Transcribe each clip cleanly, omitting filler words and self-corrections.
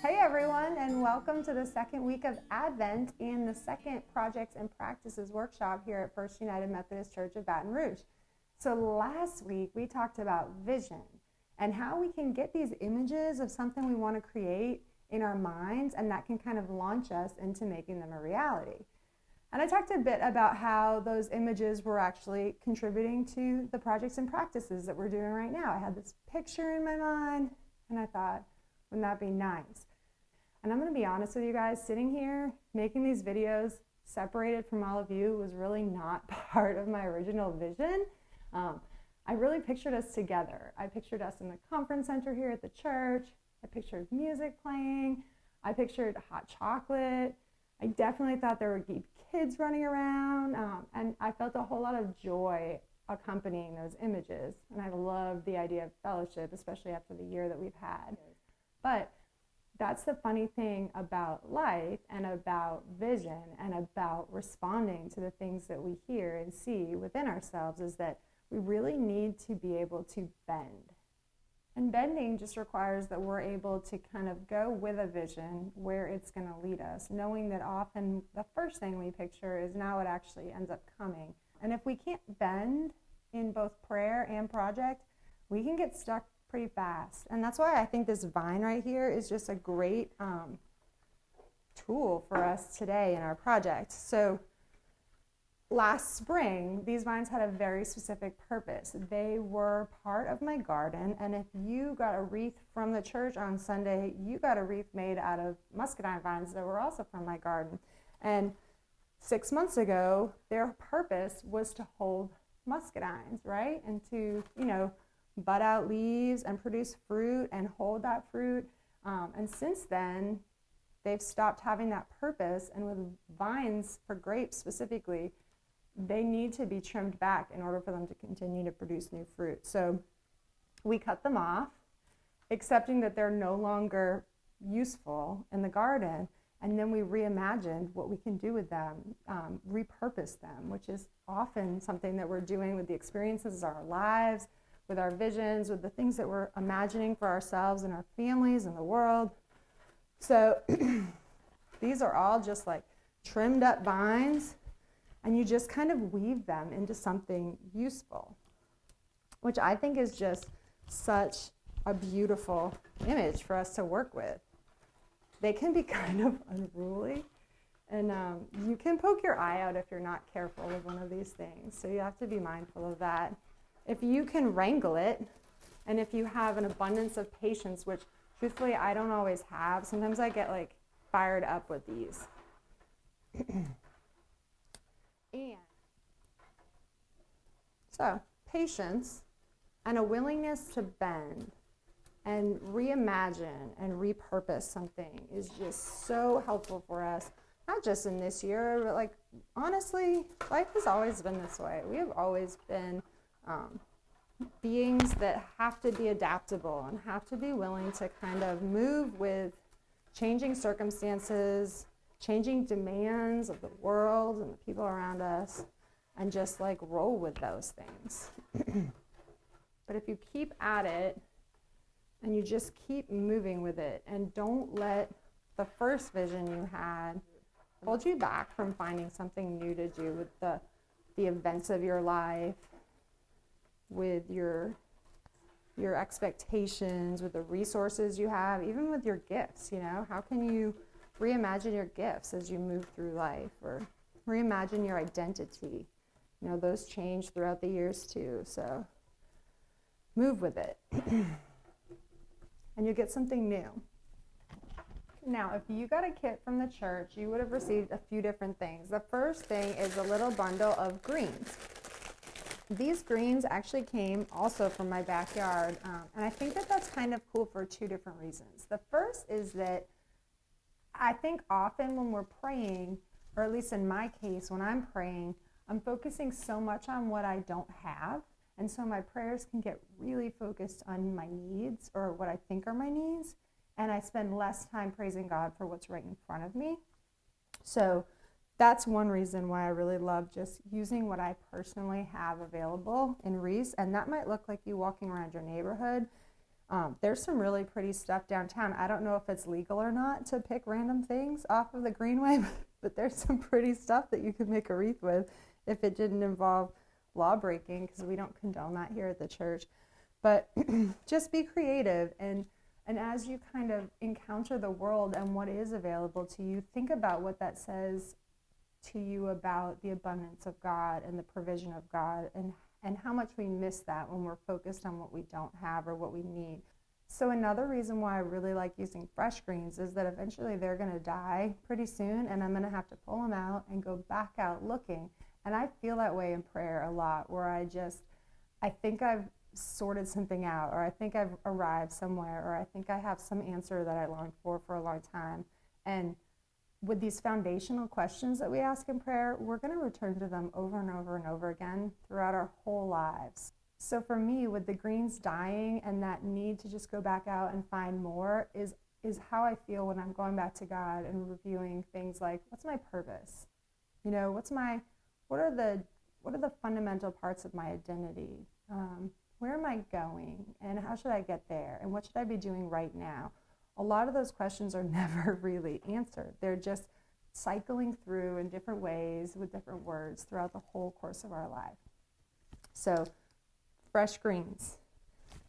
Hey everyone, and welcome to the second week of Advent and the second Projects and Practices workshop here at First United Methodist Church of Baton Rouge. So last week we talked about vision and how we can get these images of something we want to create in our minds, and that can kind of launch us into making them a reality. And I talked a bit about how those images were actually contributing to the projects and practices that we're doing right now. I had this picture in my mind and I thought, wouldn't that be nice? And I'm going to be honest with you guys, sitting here making these videos separated from all of you was really not part of my original vision. I really pictured us together. I pictured us in the conference center here at the church. I pictured music playing. I pictured hot chocolate. I definitely thought there would be kids running around, and I felt a whole lot of joy accompanying those images. And I loved the idea of fellowship, especially after the year that we've had. But that's the funny thing about life and about vision and about responding to the things that we hear and see within ourselves, is that we really need to be able to bend. And bending just requires that we're able to kind of go with a vision where it's going to lead us, knowing that often the first thing we picture is now what actually ends up coming. And if we can't bend in both prayer and project, we can get stuck pretty fast. And that's why I think this vine right here is just a great tool for us today in our project. So last spring, these vines had a very specific purpose. They were part of my garden, and if you got a wreath from the church on Sunday, you got a wreath made out of muscadine vines that were also from my garden. And 6 months ago, their purpose was to hold muscadines, right? And to, bud out leaves and produce fruit and hold that fruit. And since then, they've stopped having that purpose. And with vines, for grapes specifically, they need to be trimmed back in order for them to continue to produce new fruit. So we cut them off, accepting that they're no longer useful in the garden. And then we reimagined what we can do with them, repurpose them, which is often something that we're doing with the experiences of our lives, with our visions, with the things that we're imagining for ourselves and our families and the world. So these are all just like trimmed up vines, and you just kind of weave them into something useful, which I think is just such a beautiful image for us to work with. They can be kind of unruly, and you can poke your eye out if you're not careful with one of these things. So you have to be mindful of that. If you can wrangle it, and if you have an abundance of patience, which truthfully I don't always have, sometimes I get like fired up with these. And so patience and a willingness to bend and reimagine and repurpose something is just so helpful for us, not just in this year, but like honestly, life has always been this way. We have always been beings that have to be adaptable and have to be willing to kind of move with changing circumstances, changing demands of the world and the people around us, and just like roll with those things. But if you keep at it and you just keep moving with it and don't let the first vision you had hold you back from finding something new to do with the events of your life, with your expectations, with the resources you have, even with your gifts, how can you reimagine your gifts as you move through life, or reimagine your identity? Those change throughout the years too, so move with it and you'll get something new. Now, if you got a kit from the church, you would have received a few different things. The first thing is a little bundle of greens. These greens actually came also from my backyard, and I think that that's kind of cool for two different reasons. The first is that I think often when we're praying, or at least in my case, when I'm praying, I'm focusing so much on what I don't have, and so my prayers can get really focused on my needs or what I think are my needs, and I spend less time praising God for what's right in front of me. So that's one reason why I really love just using what I personally have available in Rouge, and that might look like you walking around your neighborhood. There's some really pretty stuff downtown. I don't know if it's legal or not to pick random things off of the Greenway, but there's some pretty stuff that you could make a wreath with if it didn't involve law breaking, because we don't condone that here at the church. But just be creative, and as you kind of encounter the world and what is available to you, think about what that says to you about the abundance of God and the provision of God, and how much we miss that when we're focused on what we don't have or what we need. So another reason why I really like using fresh greens is that eventually they're going to die pretty soon, and I'm going to have to pull them out and go back out looking. And I feel that way in prayer a lot, where I think I've sorted something out, or I think I've arrived somewhere, or I think I have some answer that I longed for a long time. And with these foundational questions that we ask in prayer, we're going to return to them over and over and over again throughout our whole lives. So for me, with the greens dying and that need to just go back out and find more is how I feel when I'm going back to God and reviewing things like, what's my purpose? You know, what are the fundamental parts of my identity? Where am I going, and how should I get there, and what should I be doing right now? A lot of those questions are never really answered. They're just cycling through in different ways with different words throughout the whole course of our life. So, fresh greens.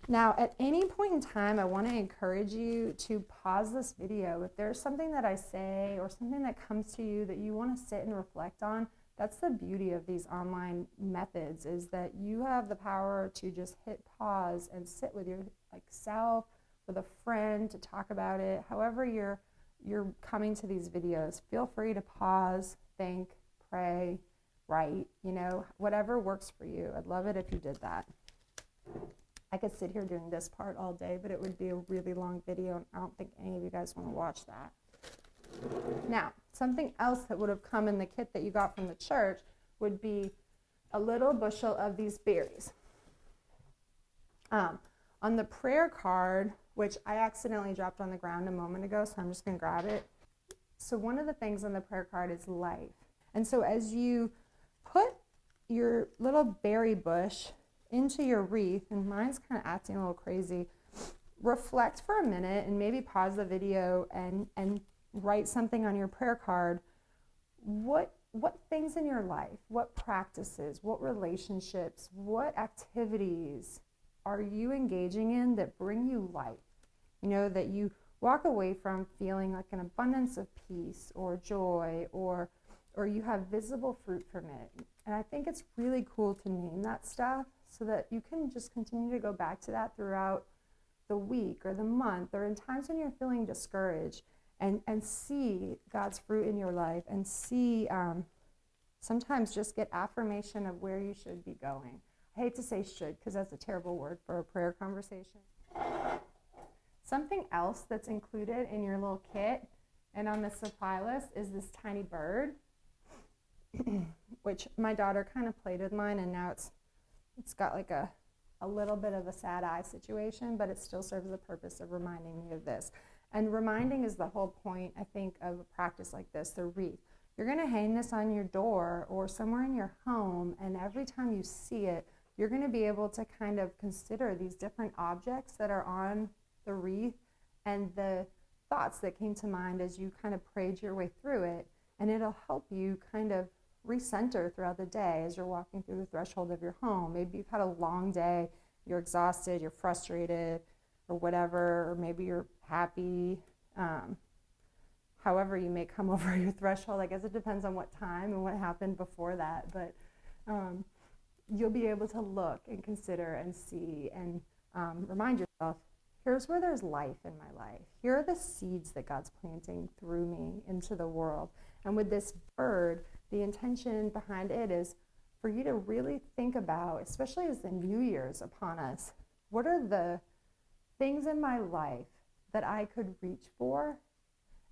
Now, at any point in time, I want to encourage you to pause this video. If there's something that I say or something that comes to you that you want to sit and reflect on, that's the beauty of these online methods, is that you have the power to just hit pause and sit with your self, with a friend, to talk about it. However you're coming to these videos, feel free to pause, think, pray, write, whatever works for you. I'd love it if you did that. I could sit here doing this part all day, but it would be a really long video, and I don't think any of you guys want to watch that. Now, something else that would have come in the kit that you got from the church would be a little bushel of these berries. On the prayer card, which I accidentally dropped on the ground a moment ago, so I'm just going to grab it. So one of the things on the prayer card is life. And so as you put your little berry bush into your wreath, and mine's kind of acting a little crazy, reflect for a minute and maybe pause the video and write something on your prayer card. What things in your life, what practices, what relationships, what activities are you engaging in that bring you life? That you walk away from feeling like an abundance of peace or joy, or you have visible fruit from it. And I think it's really cool to name that stuff so that you can just continue to go back to that throughout the week or the month, or in times when you're feeling discouraged, and see God's fruit in your life, and see sometimes just get affirmation of where you should be going. I hate to say should, because that's a terrible word for a prayer conversation. Something else that's included in your little kit and on the supply list is this tiny bird, which my daughter kind of played with mine, and now it's got like a little bit of a sad eye situation, but it still serves the purpose of reminding me of this. And reminding is the whole point, I think, of a practice like this, the wreath. You're going to hang this on your door or somewhere in your home, and every time you see it, you're going to be able to kind of consider these different objects that are on the wreath and the thoughts that came to mind as you kind of prayed your way through it. And it'll help you kind of recenter throughout the day as you're walking through the threshold of your home. Maybe you've had a long day, you're exhausted, you're frustrated, or whatever, or maybe you're happy. However you may come over your threshold, I guess it depends on what time and what happened before that, but you'll be able to look and consider and see and remind yourself, here's where there's life in my life. Here are the seeds that God's planting through me into the world. And with this bird, the intention behind it is for you to really think about, especially as the New Year's upon us, what are the things in my life that I could reach for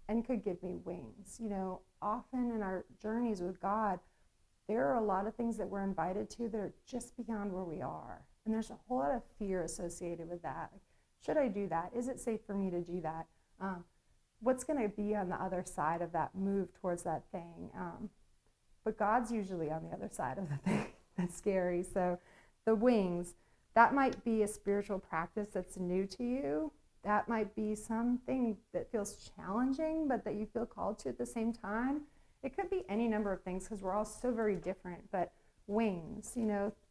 and could give me wings? Often in our journeys with God, there are a lot of things that we're invited to that are just beyond where we are. And there's a whole lot of fear associated with that. Should I do that? Is it safe for me to do that? What's going to be on the other side of that move towards that thing? But God's usually on the other side of the thing that's scary. So the wings, That might be a spiritual practice that's new to you. That might be something that feels challenging, but that you feel called to at the same time. It could be any number of things because we're all so very different. But wings,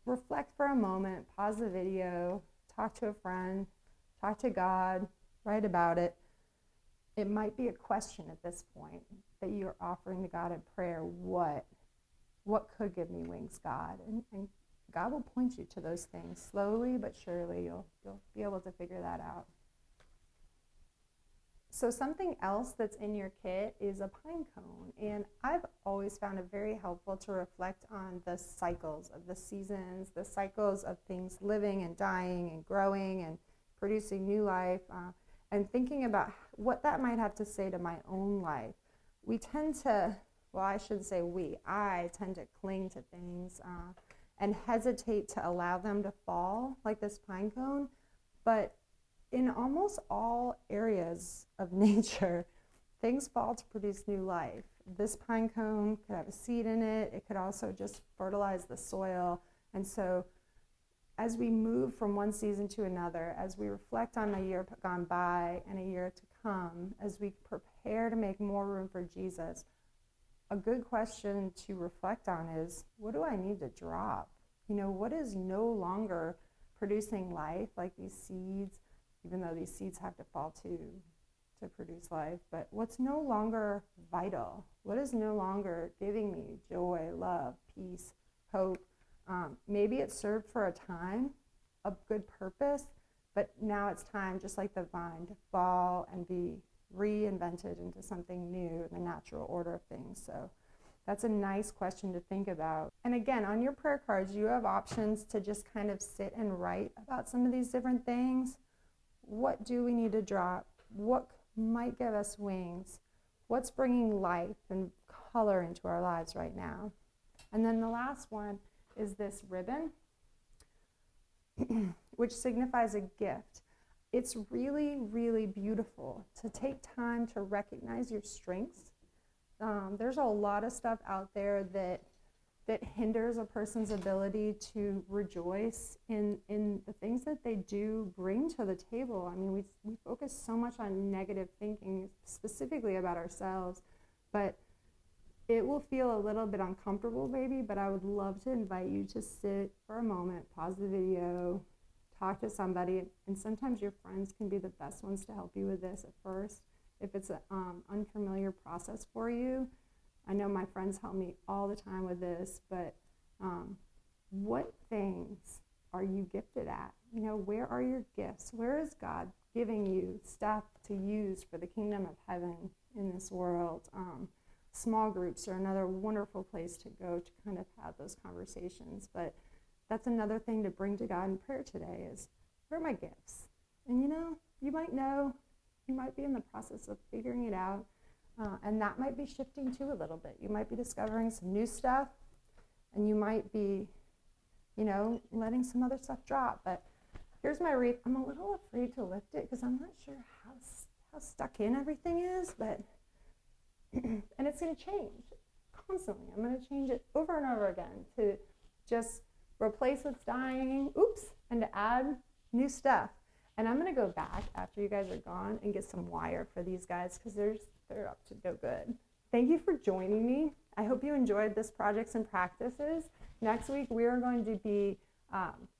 reflect for a moment, pause the video, talk to a friend, talk to God, write about it. It might be a question at this point that you're offering to God in prayer. What could give me wings, God? And God will point you to those things. Slowly but surely, you'll be able to figure that out. So something else that's in your kit is a pine cone. And I've always found it very helpful to reflect on the cycles of the seasons, the cycles of things living and dying and growing and producing new life, and thinking about what that might have to say to my own life. We tend to, I tend to cling to things and hesitate to allow them to fall, like this pine cone. But in almost all areas of nature, things fall to produce new life. This pine cone could have a seed in it. It could also just fertilize the soil. And so as we move from one season to another, as we reflect on a year gone by and a year to come, as we prepare to make more room for Jesus, a good question to reflect on is, what do I need to drop? What is no longer producing life, like these seeds, even though these seeds have to fall to produce life, but what's no longer vital? What is no longer giving me joy, love, peace, hope? Maybe it served for a time, a good purpose, but now it's time, just like the vine, to fall and be reinvented into something new in the natural order of things. So that's a nice question to think about. And again, on your prayer cards, you have options to just kind of sit and write about some of these different things. What do we need to drop? What might give us wings? What's bringing life and color into our lives right now? And then the last one is this ribbon, which signifies a gift. It's really, really beautiful to take time to recognize your strengths. There's a lot of stuff out there that hinders a person's ability to rejoice in the things that they do bring to the table. I mean, we focus so much on negative thinking, specifically about ourselves, but it will feel a little bit uncomfortable maybe, but I would love to invite you to sit for a moment, pause the video, talk to somebody, and sometimes your friends can be the best ones to help you with this at first. If it's an unfamiliar process for you, I know my friends help me all the time with this, but what things are you gifted at? Where are your gifts? Where is God giving you stuff to use for the kingdom of heaven in this world? Small groups are another wonderful place to go to kind of have those conversations. But that's another thing to bring to God in prayer today is, where are my gifts? And you might be in the process of figuring it out. And that might be shifting too a little bit. You might be discovering some new stuff, and you might be, letting some other stuff drop. But here's my wreath. I'm a little afraid to lift it because I'm not sure how stuck in everything is, but and it's going to change constantly. I'm going to change it over and over again to just replace what's dying, and to add new stuff. And I'm going to go back after you guys are gone and get some wire for these guys because they're up to no good. Thank you for joining me. I hope you enjoyed this projects and practices. Next week, we are going to be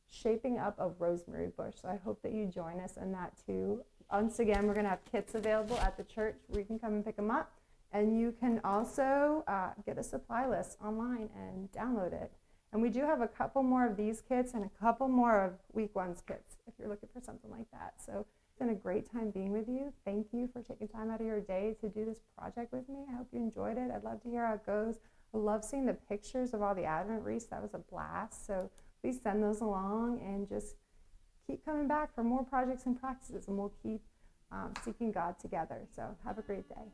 shaping up a rosemary bush. So I hope that you join us in that too. Once again, we're going to have kits available at the church where you can come and pick them up. And you can also get a supply list online and download it. And we do have a couple more of these kits and a couple more of week one's kits if you're looking for something like that. So it's been a great time being with you. Thank you for taking time out of your day to do this project with me. I hope you enjoyed it. I'd love to hear how it goes. I love seeing the pictures of all the Advent wreaths. That was a blast. So please send those along and just keep coming back for more projects and practices, and we'll keep seeking God together. So have a great day.